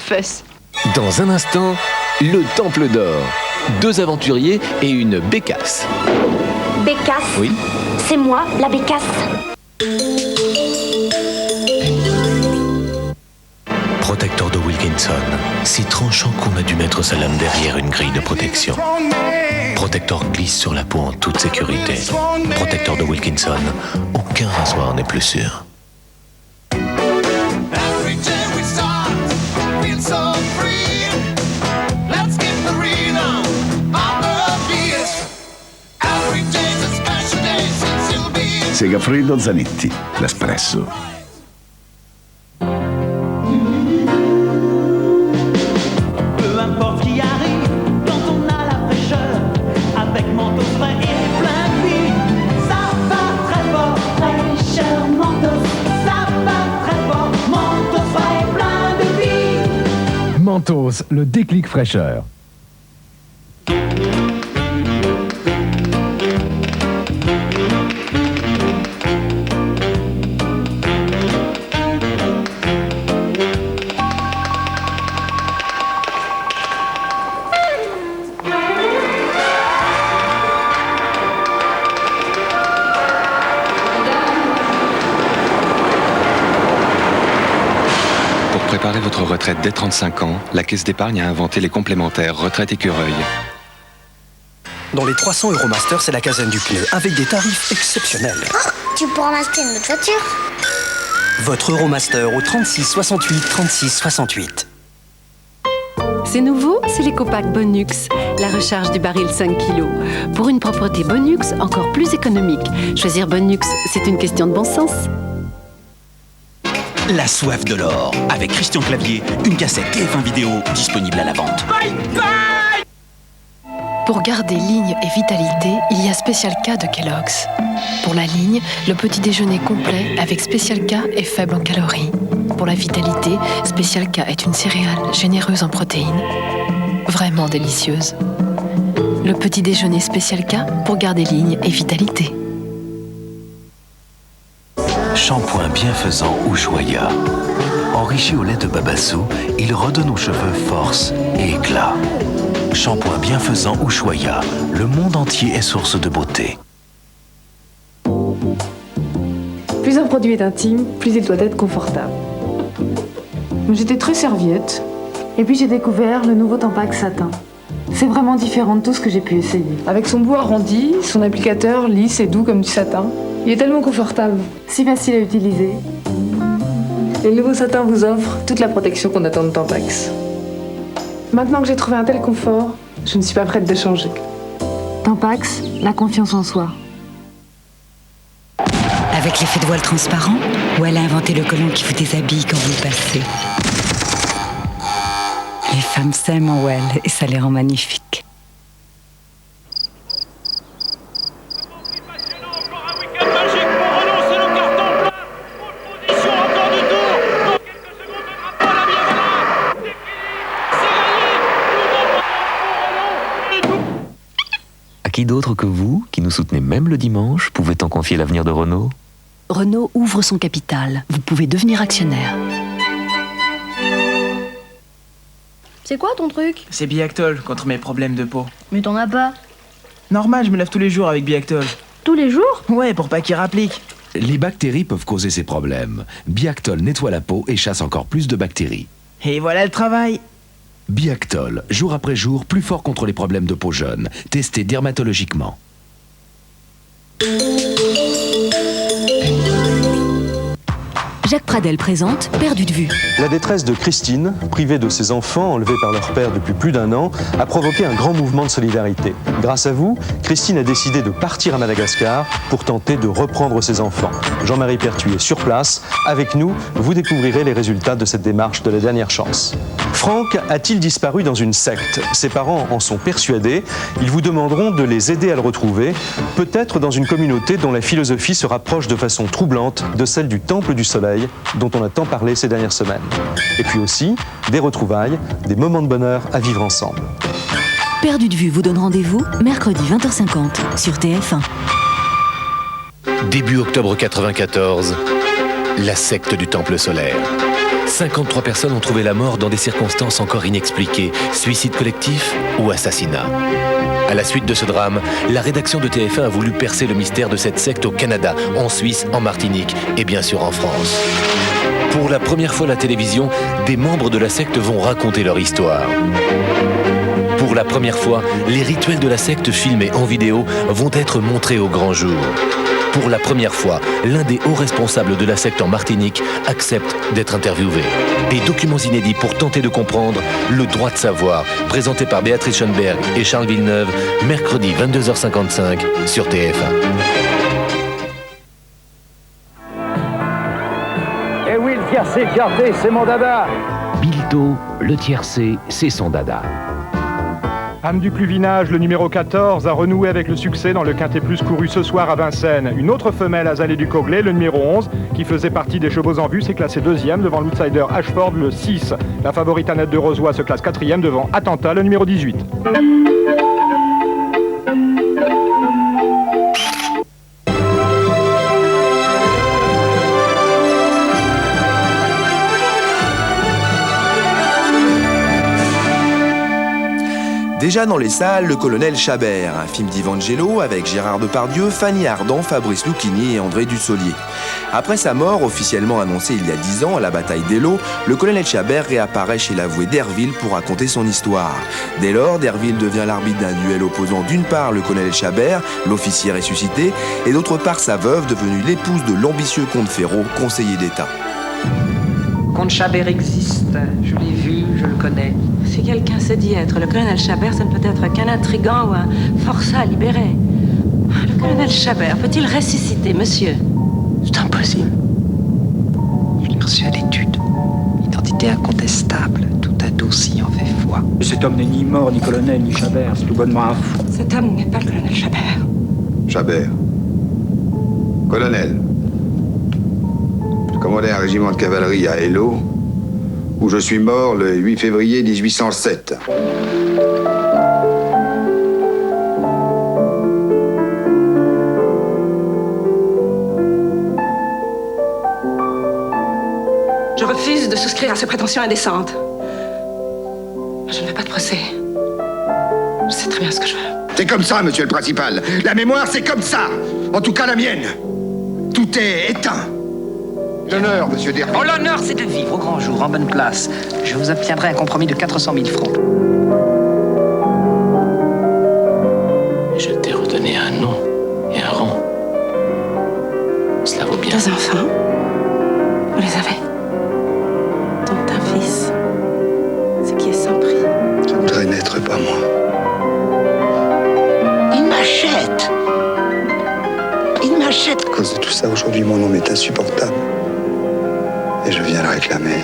fesses. Dans un instant, le Temple d'Or. 2 aventuriers et une bécasse. Bécasse? Oui. C'est moi, la bécasse. Protecteur de Wilkinson, si tranchant qu'on a dû mettre sa lame derrière une grille de protection. Protecteur glisse sur la peau en toute sécurité. Protecteur de Wilkinson, aucun rasoir n'est plus sûr. Segafredo Zanetti, l'espresso. Peu importe ce qui arrive, quand on a la fraîcheur, avec Mentos frais et plein de vie, ça va très fort, fraîcheur Mentos, ça va très fort, Mentos frais et plein de vie. Mentos, le déclic fraîcheur. Pour préparer votre retraite dès 35 ans, la Caisse d'épargne a inventé les complémentaires retraite écureuil. Dans les 300 Euromaster, c'est la caserne du pneu, avec des tarifs exceptionnels. Oh, tu pourras m'acheter une autre voiture. Votre Euromaster au 36 68 36 68. C'est nouveau, c'est l'éco-pack Bonux, la recharge du baril 5 kg. Pour une propreté Bonux encore plus économique. Choisir Bonux, c'est une question de bon sens. La soif de l'or, avec Christian Clavier, une cassette TF1 vidéo disponible à la vente. Bye bye. Pour garder ligne et vitalité, il y a Special K de Kellogg's. Pour la ligne, le petit déjeuner complet avec Special K est faible en calories. Pour la vitalité, Special K est une céréale généreuse en protéines, vraiment délicieuse. Le petit déjeuner Special K pour garder ligne et vitalité. Shampoing bienfaisant Ushuaïa. Enrichi au lait de Babassou, il redonne aux cheveux force et éclat. Shampoing bienfaisant Ushuaïa, le monde entier est source de beauté. Plus un produit est intime, plus il doit être confortable. J'étais très serviette. Et puis j'ai découvert le nouveau Tampax Satin. C'est vraiment différent de tout ce que j'ai pu essayer. Avec son bout arrondi, son applicateur lisse et doux comme du satin, il est tellement confortable, si facile à utiliser. Et le nouveau satin vous offre toute la protection qu'on attend de Tampax. Maintenant que j'ai trouvé un tel confort, je ne suis pas prête de changer. Tampax, la confiance en soi. Avec l'effet de voile transparent, ou elle a inventé le collant qui vous déshabille quand vous le passez. Les femmes s'aiment en Well et ça les rend magnifiques. À qui d'autre que vous, qui nous soutenez même le dimanche, pouvait-on confier l'avenir de Renault ? Renault ouvre son capital. Vous pouvez devenir actionnaire. C'est quoi ton truc? C'est Biactol contre mes problèmes de peau. Mais t'en as pas. Normal, je me lave tous les jours avec Biactol. Tous les jours? Ouais, pour pas qu'il rapplique. Les bactéries peuvent causer ces problèmes. Biactol nettoie la peau et chasse encore plus de bactéries. Et voilà le travail. Biactol, jour après jour, plus fort contre les problèmes de peau jeune. Testé dermatologiquement. Jacques Pradel présente Perdu de vue. La détresse de Christine, privée de ses enfants enlevés par leur père depuis plus d'1 an, a provoqué un grand mouvement de solidarité. Grâce à vous, Christine a décidé de partir à Madagascar pour tenter de reprendre ses enfants. Jean-Marie Pertuis est sur place. Avec nous, vous découvrirez les résultats de cette démarche de la dernière chance. Franck a-t-il disparu dans une secte? Ses parents en sont persuadés. Ils vous demanderont de les aider à le retrouver, peut-être dans une communauté dont la philosophie se rapproche de façon troublante de celle du Temple du Soleil, dont on a tant parlé ces dernières semaines. Et puis aussi, des retrouvailles, des moments de bonheur à vivre ensemble. Perdu de vue vous donne rendez-vous mercredi 20h50 sur TF1. Début octobre 94, la secte du Temple solaire. 53 personnes ont trouvé la mort dans des circonstances encore inexpliquées. Suicide collectif ou assassinat? À la suite de ce drame, la rédaction de TF1 a voulu percer le mystère de cette secte au Canada, en Suisse, en Martinique et bien sûr en France. Pour la première fois à la télévision, des membres de la secte vont raconter leur histoire. Pour la première fois, les rituels de la secte filmés en vidéo vont être montrés au grand jour. Pour la première fois, l'un des hauts responsables de la secte en Martinique accepte d'être interviewé. Des documents inédits pour tenter de comprendre le droit de savoir, présenté par Béatrice Schoenberg et Charles Villeneuve, mercredi 22h55 sur TF1. Eh oui, le tiercé écarté, c'est mon dada. Bilto, le tiercé, c'est son dada. Âme du Pluvinage, le numéro 14, a renoué avec le succès dans le quintet plus couru ce soir à Vincennes. Une autre femelle Azalée du Coglay, le numéro 11, qui faisait partie des chevaux en vue, s'est classée 2e devant l'outsider Ashford, le 6. La favorite Annette de Rozoy se classe 4e devant Attentat, le numéro 18. Déjà dans les salles, Le Colonel Chabert, un film d'Ivangelo avec Gérard Depardieu, Fanny Ardant, Fabrice Lucchini et André Dussolier. Après sa mort, officiellement annoncée il y a 10 ans à la bataille d'Eylau, Le Colonel Chabert réapparaît chez l'avoué Derville pour raconter son histoire. Dès lors, Derville devient l'arbitre d'un duel opposant d'une part le Colonel Chabert, l'officier ressuscité, et d'autre part sa veuve, devenue l'épouse de l'ambitieux comte Ferraud, conseiller d'État. Comte Chabert existe, je l'ai vu, je le connais. Si quelqu'un se dit être le colonel Chabert, ça ne peut être qu'un intrigant ou un forçat libéré. Le colonel Chabert peut-il ressusciter, monsieur? C'est impossible. Je l'ai reçu à l'étude. Identité incontestable, tout adouci en fait foi. Cet homme n'est ni mort, ni colonel, ni Chabert, c'est tout bonnement un fou. Cet homme n'est pas le colonel Chabert. Chabert. Colonel. Je commandais un régiment de cavalerie à Eylau, où je suis mort le 8 février 1807. Je refuse de souscrire à ces prétentions indécentes. Je ne veux pas de procès. Je sais très bien ce que je veux. C'est comme ça, monsieur le principal. La mémoire, c'est comme ça. En tout cas, la mienne. Tout est éteint. L'honneur, monsieur Derville. Oh, l'honneur, c'est de vivre au grand jour, en bonne place. Je vous obtiendrai un compromis de 400 000 francs. Je t'ai redonné un nom et un rang. Cela vaut bien. 2 enfants. Vous les avez. Donc un fils. Ce qui est sans prix. Ça voudrait n'être pas moi. Il m'achète. Il m'achète. À cause de tout ça, aujourd'hui, mon nom est insupportable. Et je viens le réclamer.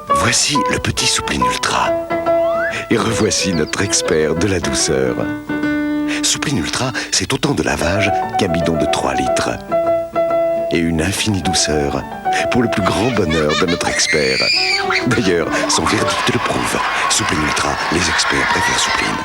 Voici le petit Soupline Ultra. Et revoici notre expert de la douceur. Soupline Ultra, c'est autant de lavage qu'un bidon de 3 litres. Et une infinie douceur pour le plus grand bonheur de notre expert. D'ailleurs, son verdict le prouve. Soupline Ultra, les experts préfèrent Soupline.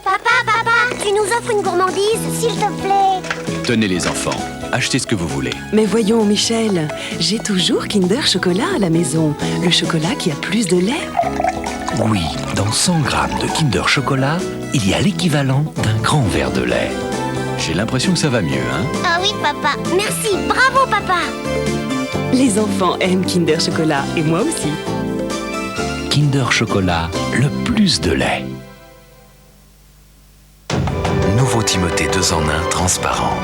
Papa, tu nous offres une gourmandise, s'il te plaît. Tenez les enfants, achetez ce que vous voulez. Mais voyons, Michel, j'ai toujours Kinder Chocolat à la maison. Le chocolat qui a plus de lait. Oui, dans 100 grammes de Kinder Chocolat, il y a l'équivalent d'un grand verre de lait. J'ai l'impression que ça va mieux, hein? Ah oui, papa. Merci. Bravo, papa. Les enfants aiment Kinder Chocolat, et moi aussi. Kinder Chocolat, le plus de lait. Nouveau Timothée 2 en 1 transparent.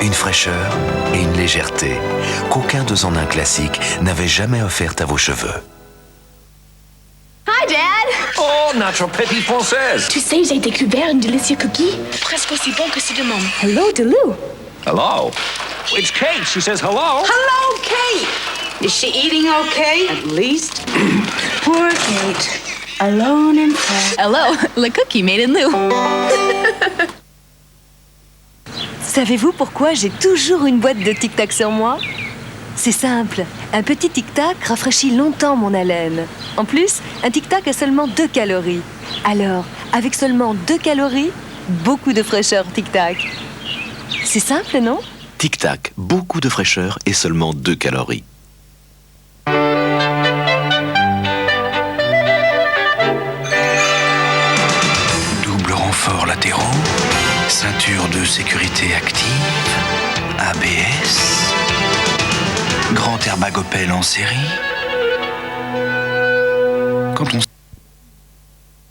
Une fraîcheur et une légèreté qu'aucun 2 en 1 classique n'avait jamais offerte à vos cheveux. Hi, Dad! Oh, notre petite française! Tu sais, j'ai découvert une délicieux cookie, presque aussi bon que ceux de maman. Hello, Delou! Hello? It's Kate. She says hello. Hello, Kate! Is she eating okay? At least. Poor Kate. Alone and sad. Hello, le cookie made in Lou. Savez-vous pourquoi j'ai toujours une boîte de Tic Tac sur moi? C'est simple. Un petit tic-tac rafraîchit longtemps mon haleine. En plus, un tic-tac a seulement 2 calories. Alors, avec seulement 2 calories, beaucoup de fraîcheur tic-tac. C'est simple, non? Tic-tac, beaucoup de fraîcheur et seulement 2 calories. Double renfort latéraux, ceinture de sécurité active, ABS, grand airbag Opel en série,